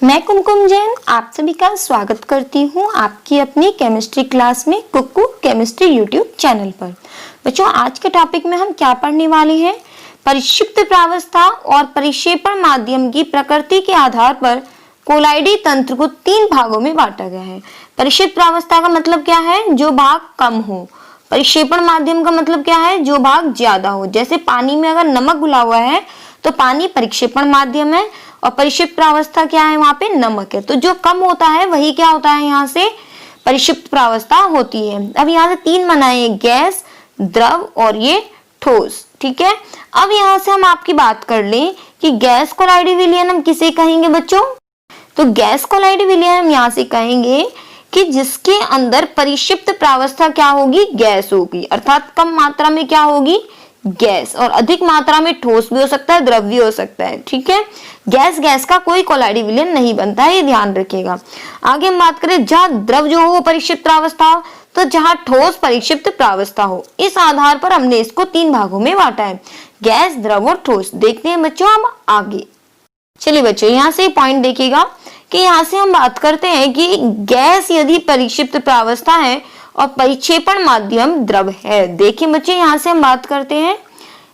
मैं कुमकुम जैन आप सभी का स्वागत करती हूँ आपकी अपनी केमिस्ट्री क्लास में कुकू केमिस्ट्री यूट्यूब चैनल पर। बच्चों, आज के टॉपिक में हम क्या पढ़ने वाले हैं? परिक्षिप्त प्रावस्था और परिक्षेपण माध्यम की प्रकृति के आधार पर कोलाइडी तंत्र को 3 भागों में बांटा गया है। परिक्षिप्त प्रावस्था का मतलब क्या है? जो भाग कम हो। परिक्षेपण माध्यम का मतलब क्या है? जो भाग ज्यादा हो। जैसे पानी में अगर नमक घुला हुआ है तो पानी परिक्षेपण माध्यम है और परिक्षिप्त प्रावस्था क्या है? वहां पे नमक है। तो जो कम होता है वही क्या होता है? यहाँ से परिक्षिप्त प्रावस्था होती है। अब यहाँ से 3 बनाए, गैस, द्रव और ये ठोस। ठीक है, अब यहाँ से हम आपकी बात कर लें कि गैस कोलाइडी विलयन हम किसे कहेंगे बच्चों? तो गैस कोलाइडी विलयन हम यहाँ से कहेंगे कि जिसके अंदर परिक्षिप्त प्रावस्था क्या होगी? गैस होगी, अर्थात कम मात्रा में क्या होगी? गैस, और अधिक मात्रा में ठोस भी हो सकता है, द्रव भी हो सकता है। ठीक है, गैस का कोई कोलाइडी विलयन नहीं बनता है, ये ध्यान रखिएगा। आगे हम बात करें, जहाँ द्रव जो हो वो परिक्षिप्त प्रावस्था हो, तो जहाँ ठोस परिक्षिप्त प्रावस्था हो। इस आधार पर हमने इसको 3 भागों में बांटा है, गैस, द्रव और ठोस। देखते हैं बच्चों हम आगे। चलिए बच्चों, यहाँ से पॉइंट देखिएगा कि यहाँ से हम बात करते हैं कि गैस यदि परिक्षिप्त प्रावस्था है और परिक्षेपण माध्यम द्रव है। देखिए बच्चे, यहाँ से हम बात करते हैं,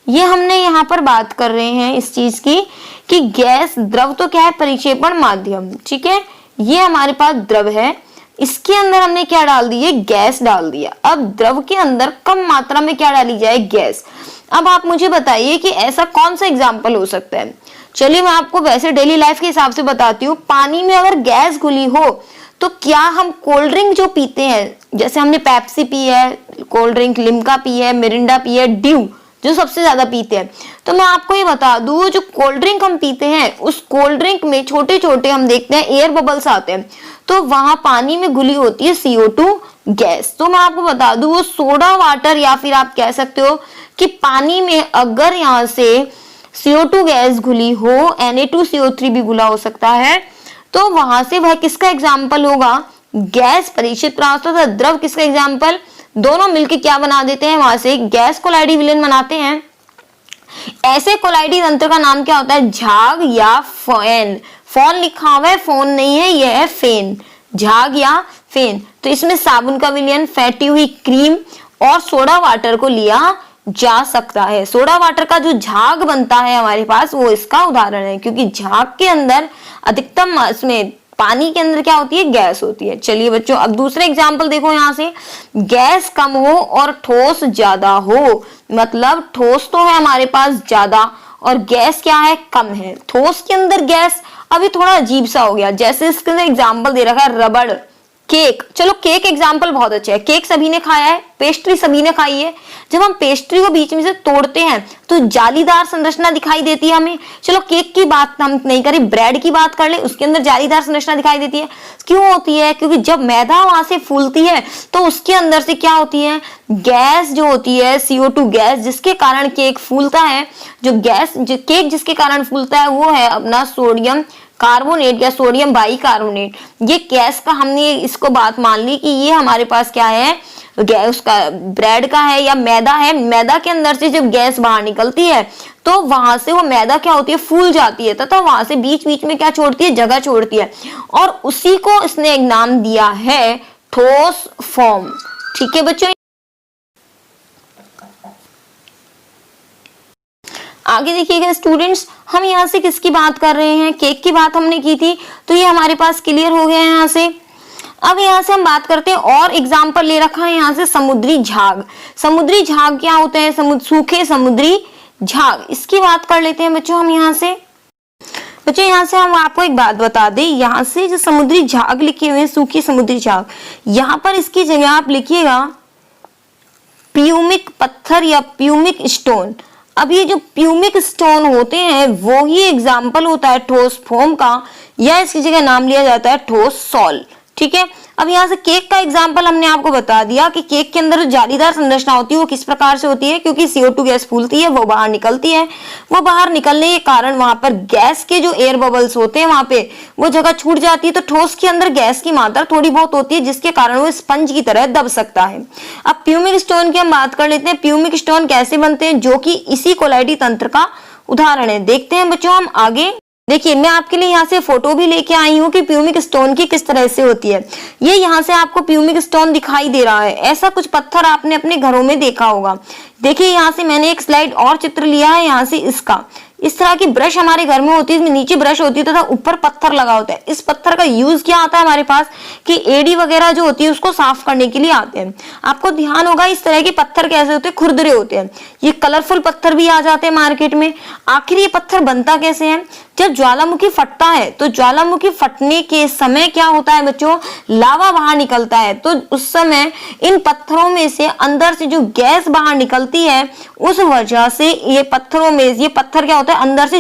ये हमने यहाँ पर बात कर रहे हैं इस चीज की कि गैस, द्रव तो क्या है? परिक्षेपण माध्यम। ठीक है, ये हमारे पास द्रव है, इसके अंदर हमने क्या डाल दिया? गैस डाल दिया। अब द्रव के अंदर कम मात्रा में क्या डाली जाए? गैस। अब आप मुझे बताइए कि ऐसा कौन सा एग्जाम्पल हो सकता है? चलिए मैं आपको वैसे डेली लाइफ के हिसाब से बताती हूँ। पानी में अगर गैस घुली हो तो क्या हम कोल्ड ड्रिंक जो पीते हैं, जैसे हमने पेप्सी पी है, कोल्ड ड्रिंक लिम्का पी है, मिरिंडा पी है, ड्यू जो सबसे ज्यादा पीते हैं, तो मैं आपको ये बता दूं, जो कोल्ड ड्रिंक हम पीते हैं उस कोल्ड ड्रिंक में छोटे छोटे हम देखते हैं एयर बबल्स आते हैं, तो वहां पानी में घुली होती है CO2 गैस। तो मैं आपको बता दूं, वो सोडा वाटर या फिर आप कह सकते हो कि पानी में अगर यहाँ से CO2 गैस घुली हो, Na2CO3 भी घुला हो सकता है, तो वहां से वह किसका एग्जाम्पल होगा? गैस परिक्षिप्त प्रावस्था। द्रव किसका एग्जाम्पल? दोनों मिलकर क्या बना देते हैं? वहां से गैस कोलाइडी विलयन बनाते हैं। ऐसे कोलाइडी तंत्र का नाम क्या होता है? झाग या फेन। फोन लिखा हुआ है, फोन नहीं है, यह है फेन, झाग या फेन। तो इसमें साबुन का विलयन, फैटी हुई क्रीम और सोडा वाटर को लिया जा सकता है। सोडा वाटर का जो झाग बनता है हमारे पास, वो इसका उदाहरण है, क्योंकि झाग के अंदर अधिकतम इसमें पानी के अंदर क्या होती है? गैस होती है। चलिए बच्चों, अब दूसरे एग्जाम्पल देखो। यहाँ से गैस कम हो और ठोस ज्यादा हो, मतलब ठोस तो है हमारे पास ज्यादा और गैस क्या है? कम है। ठोस के अंदर गैस अभी थोड़ा अजीब सा हो गया, जैसे इसके अंदर एग्जाम्पल दे रखा है रबड़, केक। चलो केक एग्जाम्पल बहुत अच्छा है, केक सभी ने खाया है, पेस्ट्री सभी ने खाई है। जब हम पेस्ट्री को बीच में से तोड़ते हैं तो जालीदार संरचना दिखाई देती है हमें। चलो केक की बात हम नहीं करें, ब्रेड की बात कर ले, उसके अंदर जालीदार संरचना दिखाई देती है। क्यों होती है? क्योंकि जब मैदा वहां से फूलती है तो उसके अंदर से क्या होती है? गैस जो होती है, CO2 गैस, जिसके कारण केक फूलता है। जो केक जिसके कारण फूलता है वो है अपना सोडियम कार्बोनेट या सोडियम बाइकार्बोनेट। ये गैस का हमने इसको बात मान ली कि ये हमारे पास क्या है? गैस का, ब्रेड का है या मैदा है। मैदा के अंदर से जब गैस बाहर निकलती है तो वहां से वो मैदा क्या होती है? फूल जाती है, तथा वहां से बीच बीच में क्या छोड़ती है? जगह छोड़ती है, और उसी को इसने एक नाम दिया है ठोस फॉर्म। ठीक है बच्चों, आगे देखिएगा स्टूडेंट्स, हम यहाँ से किसकी बात कर रहे हैं? केक की बात हमने की थी, तो ये हमारे पास क्लियर हो गया है यहाँ से। अब यहाँ से हम बात करते हैं, और एग्जाम्पल ले रखा है यहाँ से समुद्री झाग। समुद्री झाग क्या होते हैं? सूखे समुद्री झाग, इसकी बात कर लेते हैं बच्चों हम यहाँ से। बच्चों यहाँ से हम आपको एक बात बता दें, यहाँ से जो समुद्री झाग लिखे हुए हैं, सूखी समुद्री झाग, यहाँ पर इसकी जगह आप लिखिएगा प्यूमिक पत्थर या प्यूमिक स्टोन। अब ये जो प्यूमिक स्टोन होते हैं वो ही एग्जाम्पल होता है ठोस फॉर्म का, या इसकी जगह नाम लिया जाता है ठोस सॉल। ठीक है, अब यहाँ से केक का एग्जाम्पल हमने आपको बता दिया कि केक के अंदर जो जालीदार संरचना होती है वो किस प्रकार से होती है? क्योंकि CO2 गैस फूलती है, वो बाहर निकलती है, वो बाहर निकलने के कारण वहां पर गैस के जो एयर बबल्स होते हैं वहां पे वो जगह छूट जाती है, तो ठोस के अंदर गैस की मात्रा थोड़ी बहुत होती है, जिसके कारण वो स्पंज की तरह दब सकता है। अब प्यूमिक स्टोन की हम बात कर लेते हैं। प्यूमिक स्टोन कैसे बनते हैं? जो कि इसी कोलाइडी तंत्र का उदाहरण है। देखते हैं बच्चों हम आगे। देखिए मैं आपके लिए यहाँ से फोटो भी लेके आई हूँ कि प्यूमिक स्टोन की किस तरह से होती है। ये यहाँ से आपको प्यूमिक स्टोन दिखाई दे रहा है। ऐसा कुछ पत्थर आपने अपने घरों में देखा होगा। देखिए यहाँ से मैंने एक स्लाइड और चित्र लिया है यहाँ से इसका। इस तरह की ब्रश हमारे घर में होती है, इसमें नीचे ब्रश होती है तथा ऊपर पत्थर लगा होता है। इस पत्थर का यूज क्या आता है हमारे पास कि एड़ी वगैरह जो होती है उसको साफ करने के लिए आते हैं। आपको ध्यान होगा इस तरह के पत्थर कैसे होते हैं, खुरदरे होते हैं। ये कलरफुल पत्थर भी आ जाते हैं मार्केट में। आखिर ये पत्थर बनता कैसे है? जब ज्वालामुखी फटता है तो ज्वालामुखी फटने के समय क्या होता है बच्चों, लावा बाहर निकलता है। तो उस समय इन पत्थरों में से अंदर से जो गैस बाहर निकलती है, उस वजह से ये पत्थरों में ये पत्थर क्या होता है, अंदर से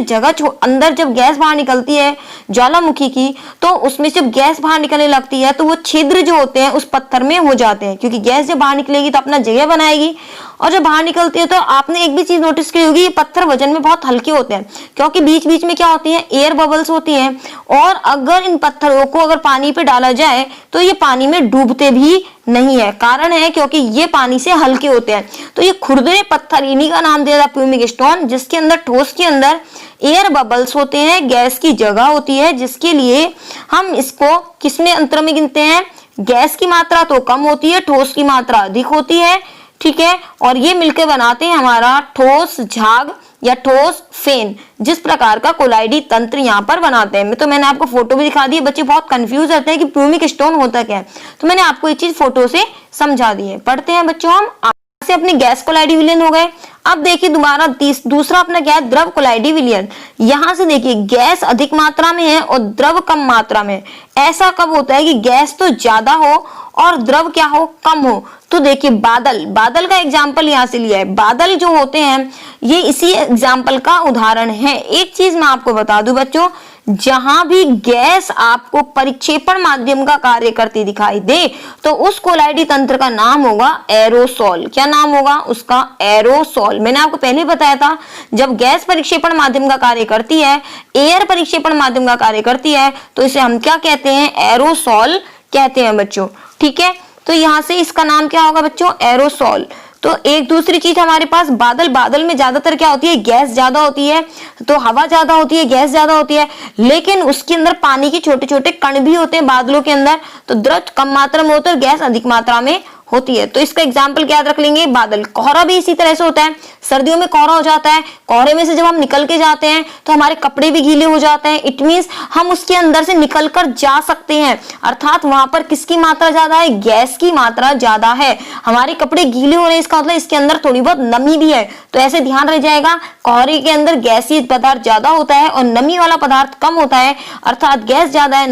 अंदर जब गैस बाहर निकलती है ज्वालामुखी की, तो उसमें जब गैस बाहर निकलने लगती है तो वो छिद्र जो होते हैं उस पत्थर में हो जाते हैं। क्योंकि गैस जब बाहर निकलेगी तो अपना जगह बनाएगी, और जब बाहर निकलती है तो आपने एक भी चीज नोटिस की होगी, ये पत्थर वजन में बहुत हल्के होते हैं क्योंकि बीच बीच में क्या होती है, एयर बबल्स होती हैं। और अगर इन पत्थरों को अगर पानी पे डाला जाए तो ये पानी में डूबते भी नहीं है। कारण है क्योंकि ये पानी से हल्के होते हैं। तो ये खुरदरे पत्थर, इन्हीं का नाम दिया जाता है प्यूमिक स्टोन, जिसके अंदर ठोस के अंदर एयर बबल्स होते हैं, गैस की जगह होती है, जिसके लिए हम इसको किसमें अंतर में गिनते हैं, गैस की मात्रा तो कम होती है, ठोस की मात्रा अधिक होती है। ठीक है, और ये मिलकर बनाते हैं हमारा ठोस झाग या ठोस फेन, जिस प्रकार का कोलाइडी तंत्र यहाँ पर बनाते हैं। तो मैंने आपको फोटो भी दिखा दी है। बच्चे बहुत कंफ्यूज रहते हैं कि प्यूमिक स्टोन होता क्या है, तो मैंने आपको ये चीज फोटो से समझा दी है। पढ़ते हैं बच्चों हम। से अपने गैस कोलाइडी विलयन हो गए। अब देखिए दोबारा दूसरा अपना क्या है, द्रव कोलाइडी विलयन। यहां से देखिए गैस अधिक मात्रा में है और द्रव कम मात्रा में। ऐसा कब होता है कि गैस तो ज्यादा हो और द्रव क्या हो, कम हो। तो देखिए बादल का एग्जाम्पल यहाँ से लिया है। बादल जो होते हैं ये इसी एग्जाम्पल का उदाहरण है। एक चीज मैं आपको बता दूं बच्चों, जहां भी गैस आपको परिक्षेपण माध्यम का कार्य करती दिखाई दे तो उस कोलाइडी तंत्र का नाम होगा एरोसोल। क्या नाम होगा उसका, एरोसोल। मैंने आपको पहले बताया था, जब गैस परिक्षेपण माध्यम का कार्य करती है, एयर परिक्षेपण माध्यम का कार्य करती है, तो इसे हम क्या कहते हैं, एरोसोल कहते हैं बच्चों। ठीक है, तो यहां से इसका नाम क्या होगा बच्चों, एरोसोल। तो एक दूसरी चीज हमारे पास बादल में ज्यादातर क्या होती है, गैस ज्यादा होती है। तो हवा ज्यादा होती है, गैस ज्यादा होती है, लेकिन उसके अंदर पानी के छोटे छोटे कण भी होते हैं बादलों के अंदर। तो द्रव कम मात्रा में होता है, गैस अधिक मात्रा में होती है। तो इसका एग्जाम्पल क्या याद रख लेंगे, बादल। कोहरा भी इसी तरह से होता है, सर्दियों में कोहरा हो जाता है। कोहरे में से जब हम निकल के जाते हैं तो हमारे कपड़े भी गीले हो जाते हैं। इट मींस हम उसके अंदर से निकल कर जा सकते हैं, अर्थात वहां पर किसकी मात्रा ज्यादा है, गैस की मात्रा ज्यादा है। हमारे कपड़े गीले हो रहे हैं, इसका मतलब इसके अंदर थोड़ी बहुत नमी भी है। तो ऐसे ध्यान रह जाएगा, कोहरे के अंदर गैसीय पदार्थ ज्यादा होता है और नमी वाला पदार्थ कम होता है, अर्थात गैस ज्यादा है,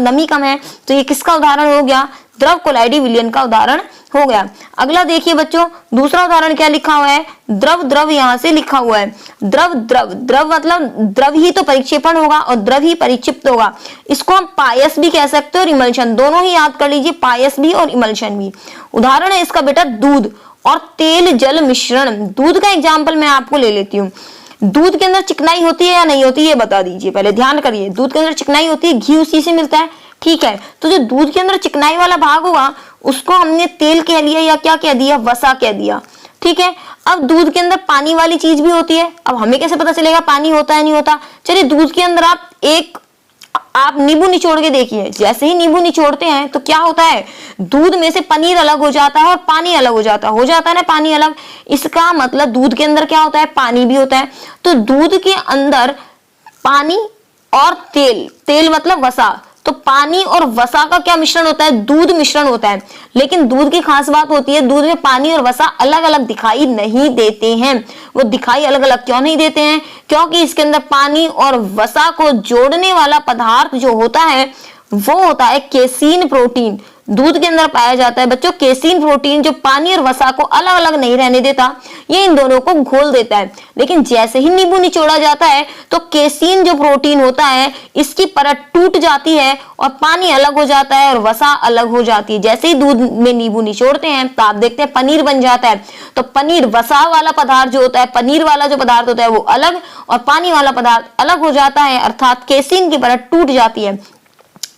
नमी कम है। तो ये किसका उदाहरण हो गया, द्रव कोलाइडी विलयन का उदाहरण हो गया। अगला देखिए बच्चों, दूसरा उदाहरण क्या लिखा हुआ है, द्रव यहां से लिखा हुआ है। द्रव मतलब द्रव ही तो परिक्षेपण होगा और द्रव ही परिक्षिप्त होगा। इसको हम पायस भी कह सकते हैं और इमल्शन, दोनों ही याद कर लीजिए, पायस भी और इमल्शन भी। उदाहरण है इसका बेटा दूध और तेल जल मिश्रण। दूध का एग्जाम्पल मैं आपको ले लेती हूँ। दूध के अंदर चिकनाई होती है या नहीं होती, ये बता दीजिए पहले, ध्यान करिए। दूध के अंदर चिकनाई होती है, घी उसी से मिलता है। ठीक है, तो जो दूध के अंदर चिकनाई वाला भाग होगा उसको हमने तेल कह लिया या क्या कह दिया, वसा कह दिया। ठीक है, अब दूध के अंदर पानी वाली चीज भी होती है। अब हमें कैसे पता चलेगा पानी होता है नहीं होता, चलिए दूध के अंदर आप नींबू निचोड़ के देखिए। जैसे ही नींबू निचोड़ते हैं तो क्या होता है, दूध में से पनीर अलग हो जाता है और पानी अलग हो जाता है ना, पानी अलग। इसका मतलब दूध के अंदर क्या होता है, पानी भी होता है। तो दूध के अंदर पानी और तेल मतलब वसा, तो पानी और वसा का क्या मिश्रण होता है, दूध मिश्रण होता है। लेकिन दूध की खास बात होती है, दूध में पानी और वसा अलग अलग दिखाई नहीं देते हैं। वो दिखाई अलग अलग क्यों नहीं देते हैं, क्योंकि इसके अंदर पानी और वसा को जोड़ने वाला पदार्थ जो होता है वो होता है केसीन प्रोटीन। दूध के अंदर पाया जाता है बच्चों केसीन प्रोटीन, जो पानी और वसा को अलग अलग नहीं रहने देता, ये इन दोनों को घोल देता है। लेकिन जैसे ही नींबू निचोड़ा जाता है तो केसीन जो प्रोटीन होता है इसकी परत टूट जाती है और पानी अलग हो जाता है और वसा अलग हो जाती है। जैसे ही दूध में नींबू निचोड़ते हैं तो आप देखते हैं पनीर बन जाता है। तो पनीर वसा वाला पदार्थ जो होता है, पनीर वाला जो पदार्थ होता है वो अलग और पानी वाला पदार्थ अलग हो जाता है, अर्थात केसीन की परत टूट जाती है।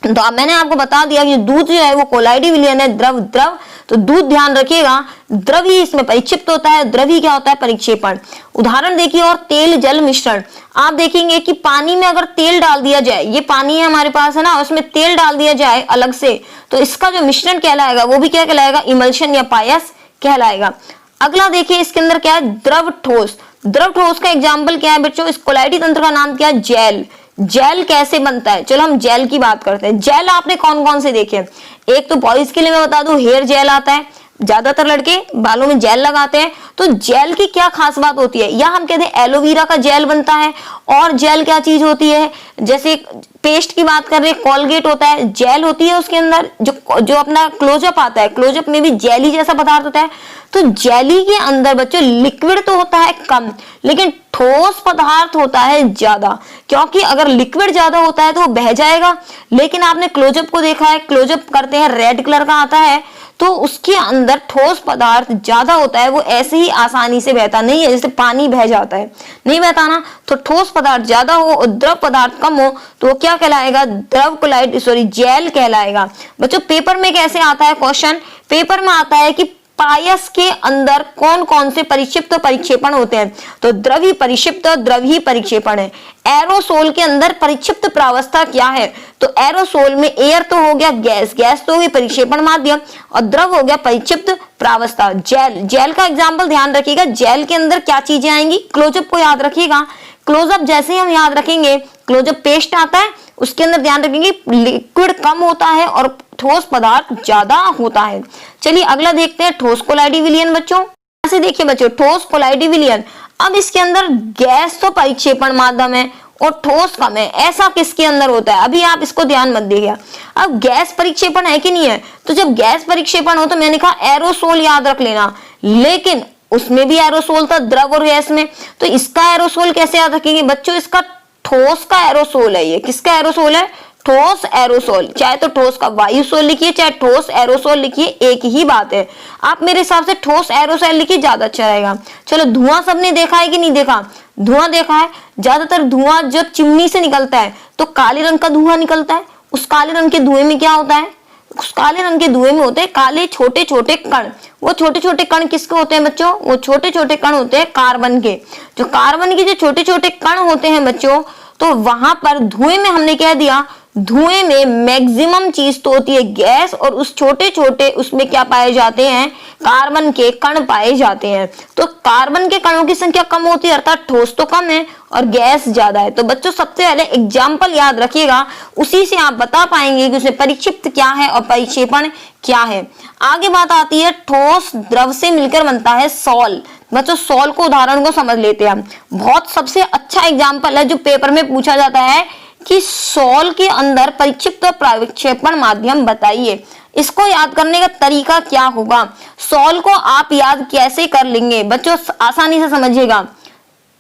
तो अब मैंने आपको बता दिया कि दूध जो है वो कोलाइडी विलयन है, द्रव द्रव, तो दूध ध्यान रखिएगा द्रव ही इसमें परिक्षिप्त होता है, द्रव ही क्या होता है परिक्षेपण। उदाहरण देखिए, और तेल जल मिश्रण, आप देखेंगे कि पानी में अगर तेल डाल दिया जाए, ये पानी है हमारे पास है ना, उसमें तेल डाल दिया जाए अलग से, तो इसका जो मिश्रण कहलाएगा वो भी क्या कहलाएगा, इमल्शन या पायस कहलाएगा। अगला देखिए, इसके अंदर क्या है, द्रव ठोस। द्रव ठोस का एग्जाम्पल क्या है बच्चों, इस कोलाइडी तंत्र का नाम क्या है, जेल। जेल कैसे बनता है, चलो हम जेल की बात करते हैं। जेल आपने कौन कौन से देखे, एक तो बॉयज के लिए मैं बता दूं हेयर जेल आता है, ज्यादातर लड़के बालों में जेल लगाते हैं। तो जेल की क्या खास बात होती है, या हम कहते हैं एलोवेरा का जेल बनता है। और जेल क्या चीज होती है, जैसे पेस्ट की बात कर रहे हैं, कोलगेट होता है, जेल होती है उसके अंदर, जो अपना क्लोजअप आता है, क्लोजअप में भी जेली जैसा पदार्थ होता है। तो जेली के अंदर बच्चों लिक्विड तो होता है कम, लेकिन ठोस पदार्थ होता है ज्यादा, क्योंकि अगर लिक्विड ज्यादा होता है तो वो बह जाएगा। लेकिन आपने क्लोजअप को देखा है, क्लोजअप करते हैं रेड कलर का आता है, तो उसके अंदर ठोस पदार्थ ज्यादा होता है, वो ऐसे ही आसानी से बहता नहीं है, जैसे पानी बह जाता है, नहीं बहता ना। तो ठोस पदार्थ ज्यादा हो और द्रव पदार्थ कम हो तो वो क्या कहलाएगा, द्रव कोलाइड जेल कहलाएगा। बच्चों पेपर में कैसे आता है क्वेश्चन, पेपर में आता है कि पायस के अंदर कौन कौन से परिक्षिप्त और परिक्षेपण होते हैं, तो द्रवी परिक्षिप्त और द्रवी परिक्षेपण है। एरोसोल के अंदर परिक्षिप्त प्रावस्था क्या है, तो एरोसोल में एयर तो हो गया गैस, गैस तो होगी परिक्षेपण माध्यम, और द्रव हो गया परिक्षिप्त प्रावस्था। जेल, जेल का एग्जाम्पल ध्यान रखिएगा, जेल के अंदर क्या चीजें आएंगी, क्लोजअप को याद रखिएगा। क्लोजअप जैसे ही हम याद रखेंगे, क्लोजअप पेस्ट आता है, उसके अंदर ध्यान रखेंगे लिक्विड कम होता है और ठोस पदार्थ ज्यादा होता है। चलिए अगला देखते हैं, ठोस कोलाइडी विलयन। बच्चों ऐसे देखिए बच्चों, ठोस कोलाइडी विलयन, अब इसके अंदर गैस तो परिक्षेपण माध्यम है और ठोस कम है, ऐसा किसके अंदर होता है, अभी आप इसको ध्यान मत दीजिएगा। अब गैस परिक्षेपण है कि नहीं है, तो जब गैस परिक्षेपण हो तो मैंने कहा एरोसोल याद रख लेना, लेकिन उसमें भी एरोसोल था द्रव और गैस में, तो इसका एरोसोल कैसे याद रखेंगे बच्चों, इसका ठोस का एरोसोल है, ये किसका एरोसोल है, ठोस एरोसोल। चाहे तो ठोस का वायुसोल लिखिए, चाहे ठोस एरोसोल लिखिए, एक ही बात है। आप मेरे हिसाब से ठोस एरोसोल लिखिए, ज्यादा अच्छा रहेगा। चलो धुआं सबने देखा है कि नहीं देखा, धुआं देखा है। ज्यादातर धुआं जब चिमनी से निकलता है तो काले रंग का धुआं निकलता है, उस काले रंग के धुएं में क्या होता है, उस काले रंग के धुएं में होते हैं काले छोटे छोटे कण। वो छोटे छोटे कण किसके होते हैं बच्चों, वो छोटे छोटे कण होते हैं कार्बन के। जो कार्बन के जो छोटे छोटे कण होते हैं बच्चों, तो वहां पर धुएं में हमने कह दिया, धुएं में मैक्सिमम चीज तो होती है गैस, और उस छोटे छोटे उसमें क्या पाए जाते हैं, कार्बन के कण पाए जाते हैं। तो कार्बन के कणों की संख्या कम होती है, अर्थात ठोस तो कम है और गैस ज्यादा है। तो बच्चों सबसे पहले एग्जाम्पल याद रखिएगा, उसी से आप बता पाएंगे कि उसमें परिक्षिप्त क्या है और परिक्षेपण क्या है। आगे बात आती है, ठोस द्रव से मिलकर बनता है सॉल। बच्चों सॉल को उदाहरण को समझ लेते हैं हम, बहुत सबसे अच्छा एग्जाम्पल है जो पेपर में पूछा जाता है कि सॉल के अंदर परिक्षिप्त और परिक्षेपण माध्यम बताइए। इसको याद करने का तरीका क्या होगा, सॉल को आप याद कैसे कर लेंगे बच्चों, आसानी से समझिएगा।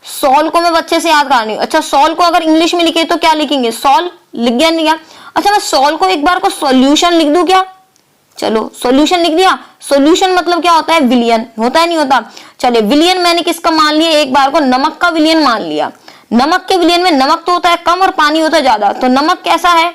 सॉल को मैं बच्चे से याद करानी हूँ। अच्छा सॉल को अगर इंग्लिश में लिखे तो क्या लिखेंगे, सॉल लिख गया नहीं गया। अच्छा मैं सॉल को एक बार को सॉल्यूशन लिख दूं क्या, चलो सॉल्यूशन लिख दिया। सॉल्यूशन मतलब क्या होता है, विलयन होता है नहीं होता। चलिए विलयन मैंने किसका मान लिया, एक बार को नमक का विलयन मान लिया। नमक के विलयन में नमक तो होता है कम और पानी होता है ज्यादा, तो नमक कैसा है,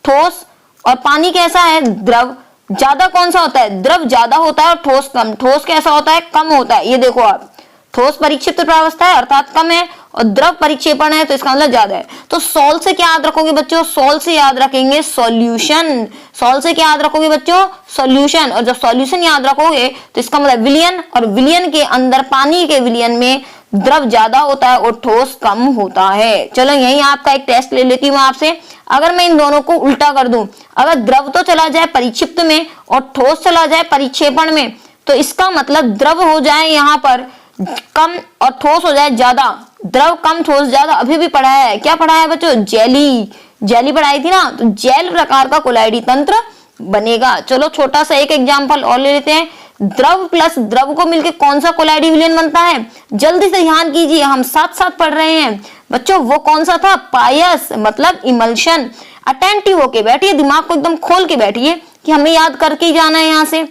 ठोस, और पानी कैसा है, द्रव। ज्यादा कौन सा होता है, द्रव ज्यादा होता है और ठोस कम। ठोस कैसा होता है, कम होता है। ये देखो आप, ठोस परिक्षिप्त प्रावस्था है अर्थात कम है, और द्रव परिक्षेपण है तो इसका मतलब ज्यादा है। तो सॉल से क्या याद रखोगे बच्चों, सॉल से याद रखेंगे सॉल्यूशन। सॉल से क्या याद रखोगे बच्चों, सॉल्यूशन। और जब सॉल्यूशन याद रखोगे तो इसका मतलब विलयन, और विलयन के अंदर पानी के विलयन में द्रव ज्यादा होता है और ठोस कम होता है। चलो यही आपका एक टेस्ट ले लेती हूँ आपसे। अगर मैं इन दोनों को उल्टा कर दूं, अगर द्रव तो चला जाए परिक्षिप्त में और ठोस चला जाए परिक्षेपण में, तो इसका मतलब द्रव हो जाए यहाँ पर कम और ठोस हो जाए ज्यादा। द्रव कम ठोस ज्यादा अभी भी पढ़ाया है, क्या पढ़ाया है बच्चों, जेली। जेली पढ़ाई थी ना, तो जेल प्रकार का कोलाइडी तंत्र बनेगा। चलो छोटा सा एक एग्जाम्पल और ले लेते हैं। द्रव प्लस द्रव को मिलकर कौन सा कोलाइडी विलयन बनता है, जल्दी से ध्यान कीजिए, हम साथ साथ पढ़ रहे हैं बच्चों। वो कौन सा था, पायस मतलब इमल्शन। अटेंटिव होके बैठिए, दिमाग को एकदम खोल के बैठिए कि हमें याद करके ही जाना है यहाँ से।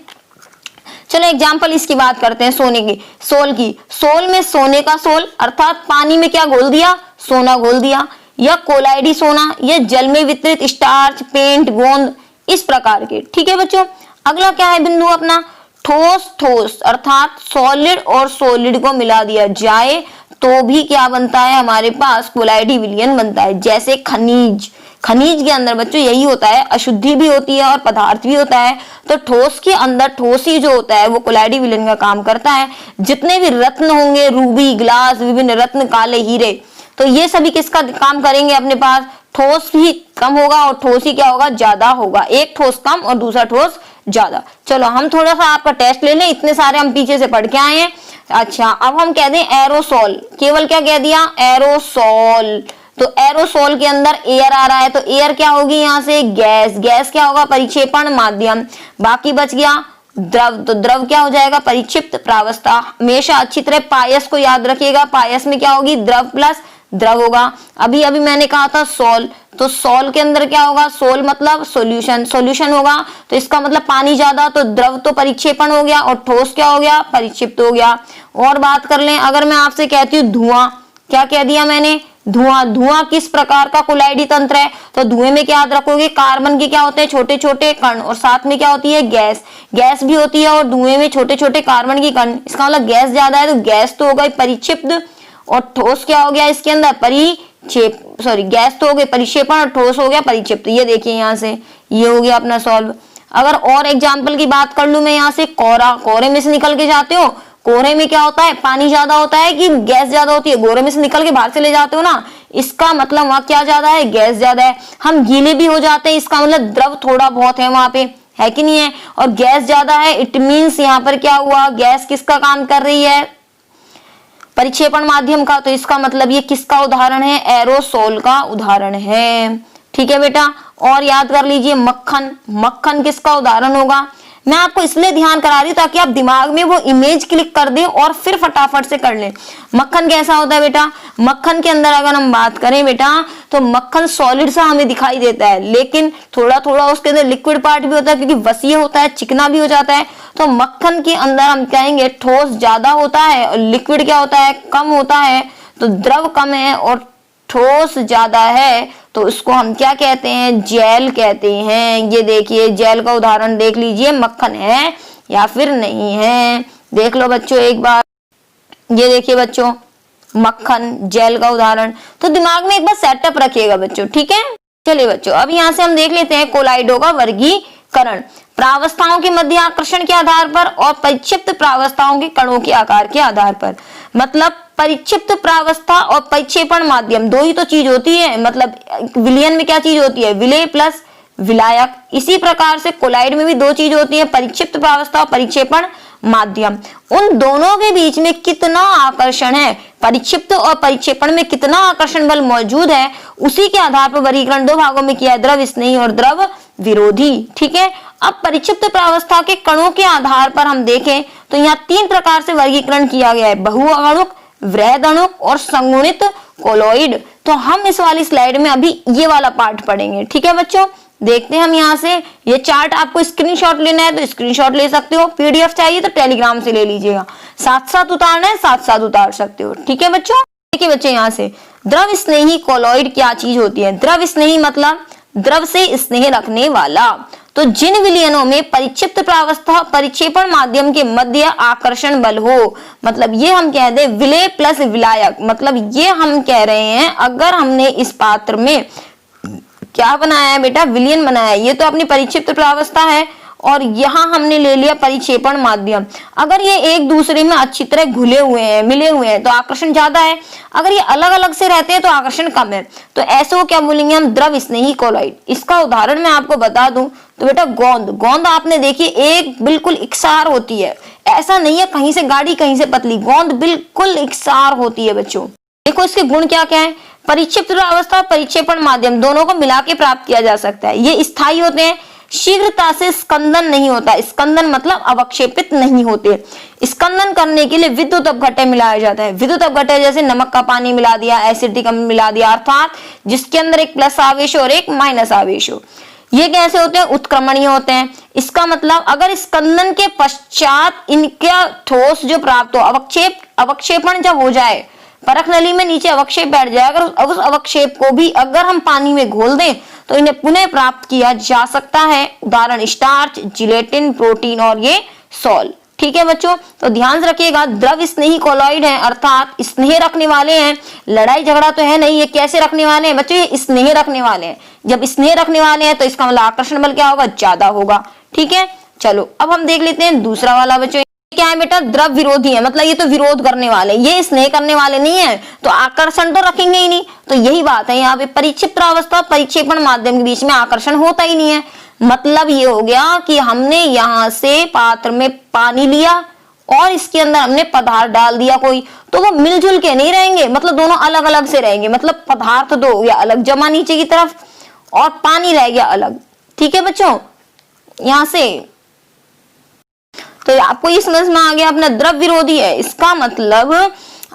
चलो एग्जाम्पल इसकी बात करते हैं, सोने की, सोल की। सोल में सोने का सोल अर्थात पानी में क्या घोल दिया, सोना घोल दिया। या कोलाइडी सोना या जल में वितरित स्टार्च, पेंट, गोंद, इस प्रकार के। ठीक है बच्चों, अगला क्या है बिंदु अपना, ठोस ठोस अर्थात सॉलिड और सॉलिड को मिला दिया जाए तो भी क्या बनता है हमारे पास कोलाइडी विलयन बनता है। जैसे खनिज, खनिज के अंदर बच्चों यही होता है, अशुद्धि भी होती है और पदार्थ भी होता है। तो ठोस के अंदर ठोस ही जो होता है वो कोलाइडी विलयन का काम करता है। जितने भी रत्न होंगे, रूबी, ग्लास, विभिन्न रत्न, काले हीरे, तो ये सभी किसका काम करेंगे अपने पास, ठोस ही कम होगा और ठोस ही क्या होगा, ज्यादा होगा। एक ठोस कम और दूसरा ठोस ज्यादा। चलो हम थोड़ा सा आपका टेस्ट ले लें, इतने सारे हम पीछे से पढ़ के आए हैं। अच्छा, अब हम कह दें एरोसोल, केवल क्या कह दिया, एरोसोल। तो एरोसोल के अंदर एयर आ रहा है, तो एयर क्या होगी यहाँ से, गैस। गैस क्या होगा, परिक्षेपण माध्यम। बाकी बच गया द्रव, तो द्रव क्या हो जाएगा, परिक्षिप्त प्रावस्था। हमेशा अच्छी तरह पायस को याद रखिएगा, पायस में क्या होगी, द्रव प्लस द्रव होगा। अभी अभी मैंने कहा था सोल, तो सोल के अंदर क्या होगा, सोल मतलब सॉल्यूशन, सॉल्यूशन होगा, तो इसका मतलब पानी ज्यादा, तो द्रव तो परिक्षेपण हो गया और ठोस क्या हो गया, परिक्षिप्त हो गया। और बात कर लें, अगर मैं आपसे कहती हूँ धुआं, क्या कह दिया मैंने, धुआं। धुआं किस प्रकार का कोलाइडी तंत्र है, तो धुएं में क्या याद रखोगे, कार्बन के क्या होते हैं, छोटे छोटे कण, और साथ में क्या होती है, गैस। गैस भी होती है और धुएं में छोटे छोटे कार्बन की कण, इसका मतलब गैस ज्यादा है, तो गैस तो होगा परिक्षिप्त, और ठोस क्या हो गया इसके अंदर, गैस तो हो गई परिक्षेपण और ठोस हो गया परिक्षिप्त। ये देखिए यहाँ से ये हो गया अपना सॉल्व। अगर और एग्जाम्पल की बात कर लूं मैं यहाँ से, कोहरा, कोहरे में से निकल के जाते हो, कोहरे में क्या होता है, पानी ज्यादा होता है कि गैस ज्यादा होती है, कोहरे में से निकल के बाहर से ले जाते हो ना, इसका मतलब वहां क्या ज्यादा है, गैस ज्यादा है। हम गीले भी हो जाते हैं, इसका मतलब द्रव थोड़ा बहुत है वहां पे, है कि नहीं है, और गैस ज्यादा है, इट मीन्स यहाँ पर क्या हुआ, गैस किसका काम कर रही है, परिक्षेपण माध्यम का। तो इसका मतलब ये किसका उदाहरण है, एरोसोल का उदाहरण है। ठीक है बेटा, और याद कर लीजिए मक्खन, मक्खन किसका उदाहरण होगा। मैं आपको इसलिए ध्यान करा रही हूँ ताकि आप दिमाग में वो इमेज क्लिक कर दें और फिर फटाफट से कर लें। मक्खन कैसा होता है बेटा, मक्खन के अंदर अगर हम बात करें बेटा, तो मक्खन सॉलिड सा हमें दिखाई देता है, लेकिन थोड़ा थोड़ा उसके अंदर लिक्विड पार्ट भी होता है, क्योंकि वसीय होता है, चिकना भी हो जाता है। तो मक्खन के अंदर हम कहेंगे ठोस ज्यादा होता है और लिक्विड क्या होता है, कम होता है। तो द्रव कम है और ठोस ज्यादा है, तो इसको हम क्या कहते हैं, जेल कहते हैं। ये देखिए जेल का उदाहरण देख लीजिए, मक्खन है या फिर नहीं है, देख लो बच्चों एक बार। ये देखिए बच्चों मक्खन, जेल का उदाहरण, तो दिमाग में एक बार सेटअप रखिएगा बच्चों, ठीक है। चलिए बच्चों, अब यहाँ से हम देख लेते हैं कोलाइडो का वर्गीकरण, प्रावस्थाओं के मध्य आकर्षण के आधार पर और परिक्षिप्त प्रावस्थाओं के कणों के आकार के आधार पर। मतलब परिक्षिप्त प्रावस्था और परिक्षेपण माध्यम दो ही तो चीज होती है, मतलब विलयन में क्या चीज होती है, विलेय प्लस विलायक। इसी प्रकार से कोलाइड में भी दो चीज होती है, परिक्षिप्त प्रावस्था और परिक्षेपण माध्यम। उन दोनों के बीच में कितना आकर्षण है, परिक्षिप्त और परिक्षेपण में कितना आकर्षण बल मौजूद है, उसी के आधार पर वर्गीकरण दो भागों में किया है, द्रव स्नेही और द्रव विरोधी। ठीक है, अब परिक्षिप्त प्रावस्था के कणों के आधार पर हम देखें तो यहाँ तीन प्रकार से वर्गीकरण किया गया है, बहुअणुक, वृहद अणुक और संगुणित कोलोइड। तो हम इस वाली स्लाइड में अभी ये वाला पार्ट पढ़ेंगे। ठीक है बच्चों, देखते हैं हम यहाँ से, ये चार्ट आपको स्क्रीनशॉट लेना है तो स्क्रीनशॉट ले सकते हो, पीडीएफ चाहिए तो टेलीग्राम से ले लीजिएगा, साथ साथ उतारना है साथ साथ उतार सकते हो। ठीक है बच्चों, देखिए बच्चे यहाँ से द्रव स्नेही कोलोइड क्या चीज होती है। द्रव स्नेही मतलब द्रव से स्नेह रखने वाला। तो जिन विलयनों में परिक्षिप्त प्रावस्था परिक्षेपण माध्यम के मध्य आकर्षण बल हो, मतलब ये हम कह दे विलेय प्लस विलायक, मतलब ये हम कह रहे हैं अगर हमने इस पात्र में क्या बनाया है बेटा, विलयन बनाया है, ये तो अपनी परिक्षिप्त प्रावस्था है और यहाँ हमने ले लिया परिक्षेपण माध्यम। अगर ये एक दूसरे में अच्छी तरह घुले हुए हैं, मिले हुए हैं, तो आकर्षण ज्यादा है। अगर ये अलग अलग से रहते हैं तो आकर्षण कम है। तो ऐसे को क्या बोलेंगे हम, द्रव स्नेही कोलोइड। इसका उदाहरण मैं आपको बता दूं तो बेटा गोंद, गोंद आपने देखी एक बिल्कुल इकसार होती है, ऐसा नहीं है कहीं से गाढ़ी कहीं से पतली, गोंद बिल्कुल इकसार होती है बच्चों। देखो इसके गुण क्या क्या है, परिक्षिप्त अवस्था परिक्षेपण माध्यम दोनों को मिला के प्राप्त किया जा सकता है। ये स्थायी होते हैं, शीघ्रता से स्कंदन नहीं होता, स्कंदन मतलब अवक्षेपित नहीं होते। स्कंदन करने के लिए विद्युत अपघट्य मिलाया जाता है। विद्युत अपघट्य जैसे नमक का पानी मिला दिया, एसिडिक अम्ल मिला दिया, अर्थात जिसके अंदर एक प्लस आवेश और एक माइनस आवेश हो। ये कैसे होते हैं, उत्क्रमणीय होते हैं। इसका मतलब अगर स्कंदन के पश्चात इनका ठोस जो प्राप्त हो, अवक्षेपण जब हो जाए परख नली में नीचे अवक्षेप बैठ जाए, अगर उस अवक्षेप को भी अगर हम पानी में घोल दें तो इन्हें पुनः प्राप्त किया जा सकता है। उदाहरण स्टार्च, जिलेटिन, प्रोटीन और ये सॉल। ठीक है बच्चों, तो ध्यान से रखिएगा, द्रव स्नेही कोलॉइड हैं, अर्थात स्नेह रखने वाले हैं। लड़ाई झगड़ा तो है नहीं, ये कैसे रखने वाले हैं बच्चों, ये स्नेह रखने वाले हैं। जब स्नेह रखने वाले हैं तो इसका मतलब आकर्षण बल क्या होगा, ज्यादा होगा। ठीक है, चलो अब हम देख लेते हैं दूसरा वाला बच्चों। क्या है बेटा, द्रव विरोधी है, मतलब ये तो विरोध करने वाले, ये स्नेह करने वाले नहीं है, तो आकर्षण तो रखेंगे ही नहीं। तो यही बात है, यहाँ पे परिक्षिप्त अवस्था परिक्षेपण माध्यम के बीच में आकर्षण होता ही नहीं है। मतलब ये हो गया कि हमने यहाँ से पात्र में पानी लिया और इसके अंदर हमने पदार्थ डाल दिया कोई, तो वो मिलजुल के नहीं रहेंगे, मतलब दोनों अलग अलग से रहेंगे। मतलब पदार्थ तो हो गया अलग जमा नीचे की तरफ और पानी रह गया अलग। ठीक है बच्चों, यहाँ से तो आपको ये समझ में आ गया अपना द्रव विरोधी है, इसका मतलब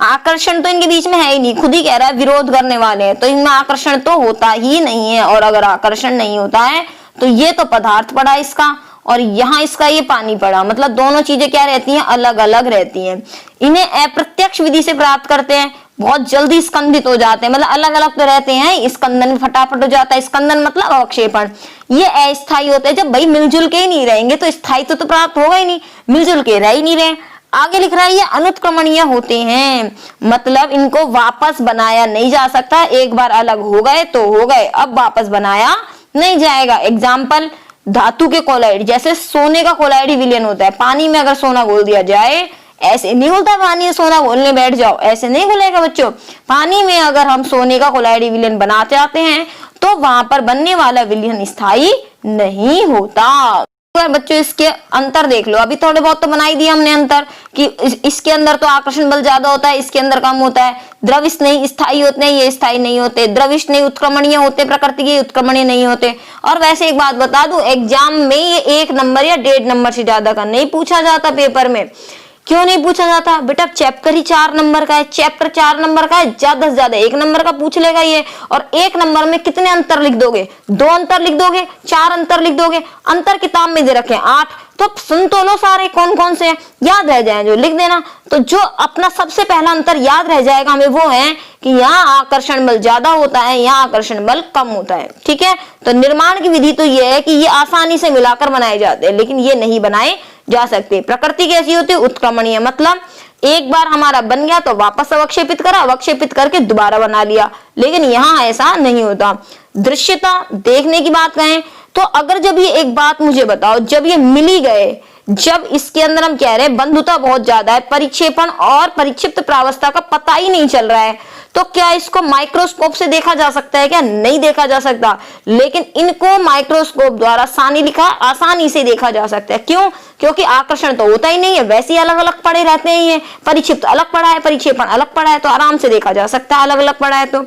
आकर्षण तो इनके बीच में है ही नहीं, खुद ही कह रहा है विरोध करने वाले हैं, तो इनमें आकर्षण तो होता ही नहीं है। और अगर आकर्षण नहीं होता है तो ये तो पदार्थ पड़ा इसका और यहाँ इसका ये पानी पड़ा, मतलब दोनों चीजें क्या रहती हैं, अलग अलग रहती हैं। इन्हें अप्रत्यक्ष विधि से प्राप्त करते हैं, बहुत जल्दी स्कंदित हो जाते हैं, मतलब अलग अलग तो रहते हैं, स्कंदन फटाफट हो जाता है। स्कंदन मतलब अवक्षेपण, ये अस्थायी होते हैं। जब भाई मिलजुल के ही नहीं रहेंगे तो स्थायी तो प्राप्त होगा ही नहीं, मिलजुल के रह ही नहीं रहे। आगे लिख रहा है ये अनुत्क्रमणीय होते हैं, मतलब इनको वापस बनाया नहीं जा सकता, एक बार अलग हो गए तो हो गए, अब वापस बनाया नहीं जाएगा। एग्जाम्पल, धातु के कोलाइड, जैसे सोने का कोलाइड ही विलयन होता है, पानी में अगर सोना घोल दिया जाए, ऐसे नहीं घुलता, पानी में सोना घोलने बैठ जाओ ऐसे नहीं घुलेगा बच्चों। पानी में अगर हम सोने का कोलाइड विलयन बनाते आते हैं तो वहां पर बनने वाला विलयन स्थायी नहीं होता। बच्चों इसके अंतर देख लो, अभी थोड़े बहुत तो बनाई दिया हमने अंतर कि इसके अंदर तो आकर्षण बल ज्यादा होता है, इसके अंदर कम होता है। द्रव स्नेही स्थायी होते हैं, ये स्थायी नहीं होते। द्रव स्नेही उत्क्रमणीय होते, प्रकृति के उत्क्रमणीय नहीं होते। और वैसे एक बात बता दूं, एग्जाम में ये 1 नंबर या 1.5 नंबर से ज्यादा का नहीं पूछा जाता पेपर में। क्यों नहीं पूछा जाता बेटा, चैप्टर ही 4 नंबर का है, चैप्टर 4 नंबर का है, ज्यादा से ज्यादा 1 नंबर का पूछ लेगा ये। और 1 नंबर में कितने अंतर लिख दोगे, 2 अंतर लिख दोगे, 4 अंतर लिख दोगे। अंतर किताब में दे रखे हैं 8, तो सुन तो लो सारे कौन कौन से हैं, याद रह जाए जो लिख देना। तो जो अपना सबसे पहला अंतर याद रह जाएगा हमें वो है कि यहाँ आकर्षण बल ज्यादा होता है, यहाँ आकर्षण बल कम होता है। ठीक है, तो निर्माण की विधि तो ये है कि ये आसानी से मिलाकर बनाए जाते हैं, लेकिन ये नहीं बनाए जा सकते। प्रकृति कैसी होती है, उत्क्रमणीय, मतलब एक बार हमारा बन गया तो वापस अवक्षेपित करा, अवक्षेपित करके दोबारा बना लिया, लेकिन यहाँ ऐसा नहीं होता। दृश्यता, देखने की बात कहें तो अगर जब ये एक बात मुझे बताओ, जब ये मिल ही गए, जब इसके अंदर हम कह रहे हैं बंधुता बहुत ज्यादा है, परिक्षेपण और परिक्षिप्त प्रावस्था का पता ही नहीं चल रहा है, तो क्या इसको माइक्रोस्कोप से देखा जा सकता है क्या, नहीं देखा जा सकता। लेकिन इनको माइक्रोस्कोप द्वारा आसानी से देखा जा सकता है। क्यों, क्योंकि आकर्षण तो होता ही नहीं है, वैसे ही अलग अलग पड़े रहते हैं। ये परिक्षिप्त अलग पड़ा है, परिक्षेपण अलग पड़ा है, तो आराम से देखा जा सकता है अलग अलग पड़ा है। तो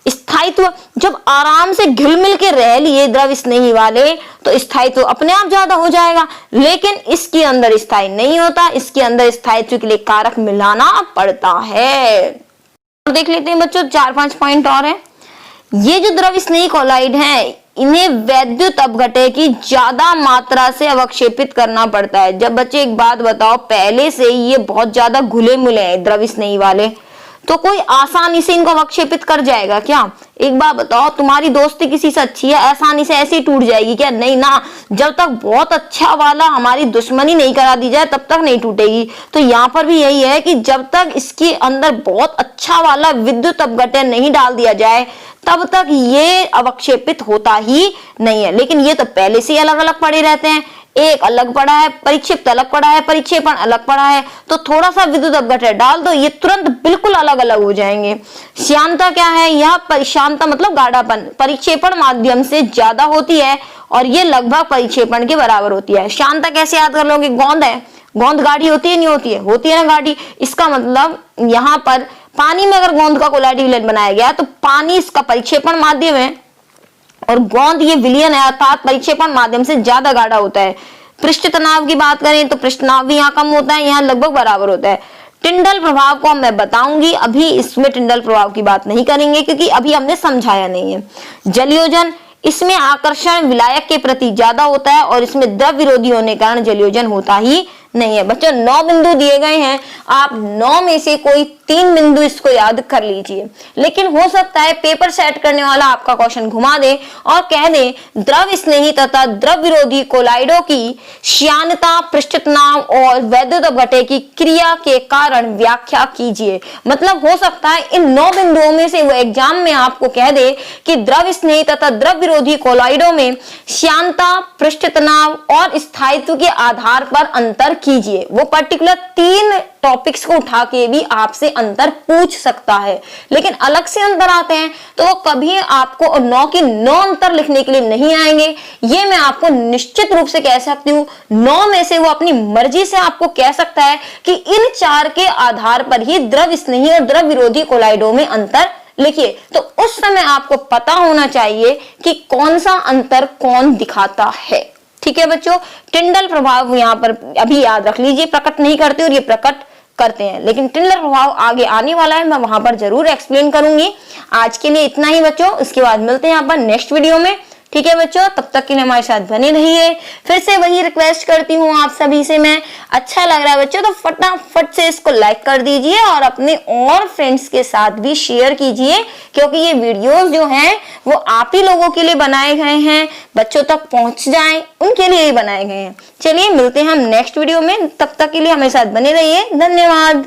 स्थायित्व, जब आराम से घुल मिल के रह लिए द्रव स्नेही वाले तो स्थायित्व अपने आप ज्यादा हो जाएगा, लेकिन इसके अंदर स्थायी नहीं होता, इसके अंदर स्थायित्व के लिए कारक मिलाना पड़ता है। देख लेते हैं बच्चों, 4-5 पॉइंट और हैं। ये जो द्रव स्नेही कोलाइड हैं, इन्हें वैद्युत अपघटय की ज्यादा मात्रा से अवक्षेपित करना पड़ता है। जब बच्चे एक बात बताओ, पहले से ये बहुत ज्यादा घुले मिले हैं द्रव स्नेही वाले, तो कोई आसानी से इनको अवक्षेपित कर जाएगा क्या? एक बात बताओ, तुम्हारी दोस्ती किसी से अच्छी है, आसानी से ऐसे ही टूट जाएगी क्या? नहीं ना, जब तक बहुत अच्छा वाला हमारी दुश्मनी नहीं करा दी जाए तब तक नहीं टूटेगी। तो यहाँ पर भी यही है कि जब तक इसके अंदर बहुत अच्छा वाला विद्युत अपघटन नहीं डाल दिया जाए तब तक ये अवक्षेपित होता ही नहीं है। लेकिन ये तो पहले से अलग अलग पड़े रहते हैं, एक अलग पड़ा है, परिक्षिप्त अलग पड़ा है, परिक्षेपण अलग पड़ा है, तो थोड़ा सा विद्युत अपघटन डाल दो, ये तुरंत बिल्कुल अलग अलग हो जाएंगे। श्यानता क्या है? यह श्यानता मतलब गाढ़ापन परिक्षेपण माध्यम से ज्यादा होती है और ये लगभग परिक्षेपण के बराबर होती है। श्यानता कैसे याद कर लोगे? गोंद है, गोंद गाढ़ी होती है नहीं होती है? होती है ना गाढ़ी। इसका मतलब यहाँ पर पानी में अगर गोंद का कोलाइड विलयन बनाया गया तो पानी इसका परिक्षेपण माध्यम है और गोंद ये विलयन है, अर्थात परिक्षेपण माध्यम से ज्यादा गाढ़ा होता है। पृष्ठ तनाव की बात करें तो पृष्ठ तनाव भी यहाँ कम होता है, यहाँ लगभग बराबर होता है। टिंडल प्रभाव को मैं बताऊंगी, अभी इसमें टिंडल प्रभाव की बात नहीं करेंगे क्योंकि अभी हमने समझाया नहीं है। जलयोजन, इसमें आकर्षण विलायक के प्रति ज्यादा होता है और इसमें द्रव विरोधी होने के कारण जलयोजन होता ही नहीं है। बच्चों 9 बिंदु दिए गए हैं, आप 9 में से कोई 3 बिंदु इसको याद कर लीजिए। लेकिन हो सकता है पेपर सेट करने वाला आपका क्वेश्चन घुमा दे और कह दे द्रव स्नेही तथा द्रव विरोधी कोलाइडों की श्यानता, पृष्ठ तनाव और वैद्युत अपघट्य की क्रिया के कारण व्याख्या कीजिए। मतलब हो सकता है इन 9 बिंदुओं में से वो एग्जाम में आपको कह दे कि द्रव स्नेही तथा द्रव विरोधी कोलाइडों में श्यानता, पृष्ठ तनाव और स्थायित्व के आधार पर अंतर कीजिए। वो पर्टिकुलर 3 टॉपिक्स को उठा के भी आपसे अंतर पूछ सकता है। लेकिन अलग से अंतर आते हैं तो वो कभी आपको 9 की 9 अंतर लिखने के लिए नहीं आएंगे। ये मैं आपको निश्चित रूप से कह सकती हूँ। 9 में से वो अपनी मर्जी से आपको कह सकता है कि इन 4 के आधार पर ही द्रव स्नेही और द्रव विरोधी कोलाइडों में अंतर लिखिए। तो उस समय आपको पता होना चाहिए कि कौन सा अंतर कौन दिखाता है। ठीक है बच्चों, टिंडल प्रभाव यहाँ पर अभी याद रख लीजिए, प्रकट नहीं करते और ये प्रकट करते हैं, लेकिन टिंडल प्रभाव आगे आने वाला है, मैं वहां पर जरूर एक्सप्लेन करूंगी। आज के लिए इतना ही बच्चों, उसके बाद मिलते हैं यहाँ पर नेक्स्ट वीडियो में। ठीक है बच्चों, तब तक के लिए हमारे साथ बने रहिए। फिर से वही रिक्वेस्ट करती हूँ आप सभी से मैं, अच्छा लग रहा है बच्चों तो फटाफट से इसको लाइक कर दीजिए और अपने और फ्रेंड्स के साथ भी शेयर कीजिए, क्योंकि ये वीडियोस जो हैं वो आप ही लोगों के लिए बनाए गए हैं, बच्चों तक पहुंच जाएं उनके लिए ही बनाए गए हैं। चलिए मिलते हैं हम नेक्स्ट वीडियो में, तब तक के लिए हमारे साथ बने रहिए। धन्यवाद।